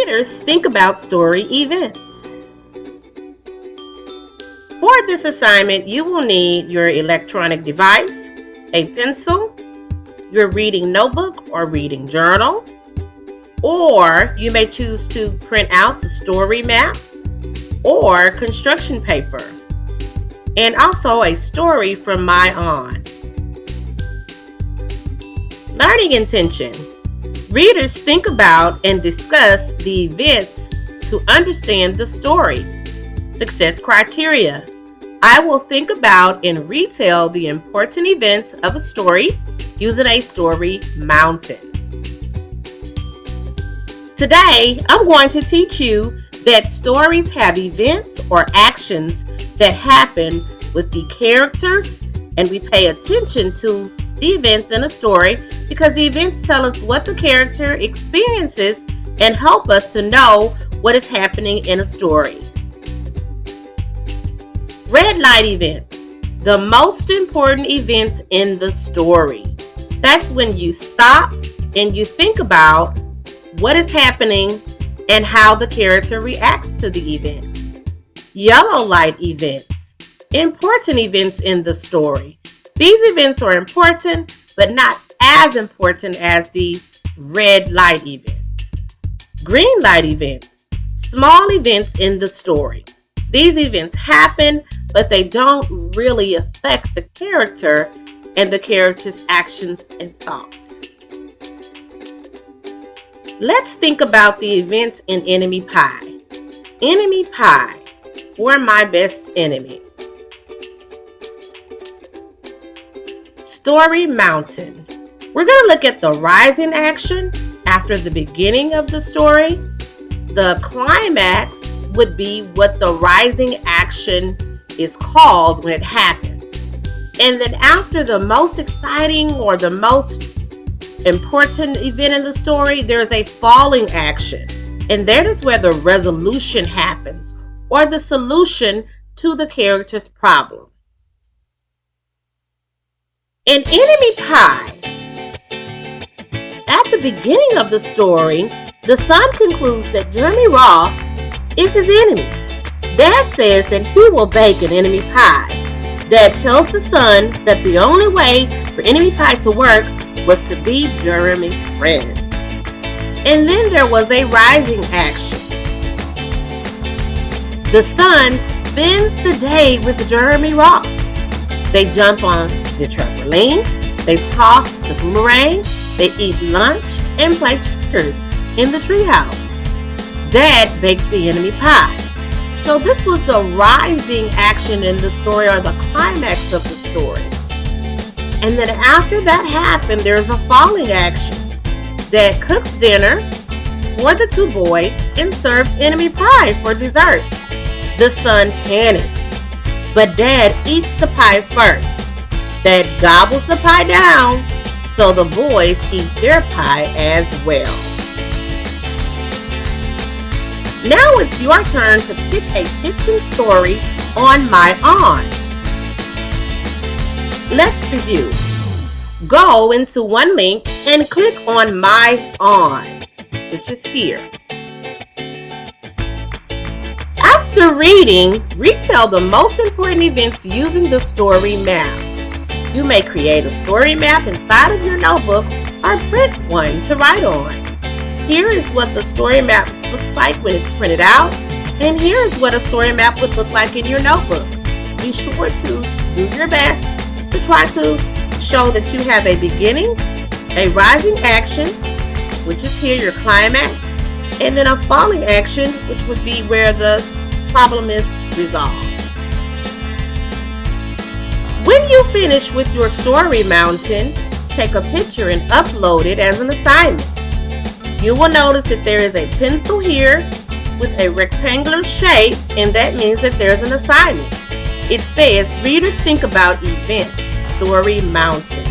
Readers think about story events. For this assignment, you will need your electronic device, a pencil, your reading notebook or reading journal, or you may choose to print out the story map or construction paper, and also a story from My On. Learning intention. Readers think about and discuss the events to understand the story. Success criteria. I will think about and retell the important events of a story using a story mountain. Today, I'm going to teach you that stories have events or actions that happen with the characters, and we pay attention to the events in a story because the events tell us what the character experiences and help us to know what is happening in a story. Red light events, the most important events in the story. That's when you stop and you think about what is happening and how the character reacts to the event. Yellow light events, important events in the story. These events are important, but not as important as the red light events. Green light events, small events in the story. These events happen, but they don't really affect the character and the character's actions and thoughts. Let's think about the events in Enemy Pie. Enemy Pie, or My Best Enemy. Story mountain. We're going to look at the rising action after the beginning of the story. The climax would be what the rising action is called when it happens. And then after the most exciting or the most important event in the story, there's a falling action. And that is where the resolution happens, or the solution to the character's problem. In Enemy Pie, at the beginning of the story, the son concludes that Jeremy Ross is his enemy. Dad says that he will bake an enemy pie. Dad tells the son that the only way for enemy pie to work was to be Jeremy's friend. And then there was a rising action. The son spends the day with Jeremy Ross. They jump on the trampoline, they toss the boomerang, they eat lunch, and play checkers in the treehouse. Dad bakes the enemy pie. So this was the rising action in the story, or the climax of the story. And then after that happened, there's a falling action. Dad cooks dinner for the two boys and serves enemy pie for dessert. The son panics, but Dad eats the pie first. Dad gobbles the pie down, so the boys eat their pie as well. Now it's your turn to pick a fiction story on My On. Let's review. Go into one link and click on My On, which is here. After reading, retell the most important events using the story map. You may create a story map inside of your notebook or print one to write on. Here is what the story map looks like when it's printed out, and here is what a story map would look like in your notebook. Be sure to do your best to try to show that you have a beginning, a rising action, which is here your climax, and then a falling action, which would be where the problem is resolved. When you finish with your story mountain, take a picture and upload it as an assignment. You will notice that there is a pencil here with a rectangular shape, and that means that there's an assignment. It says, readers think about events, story mountain.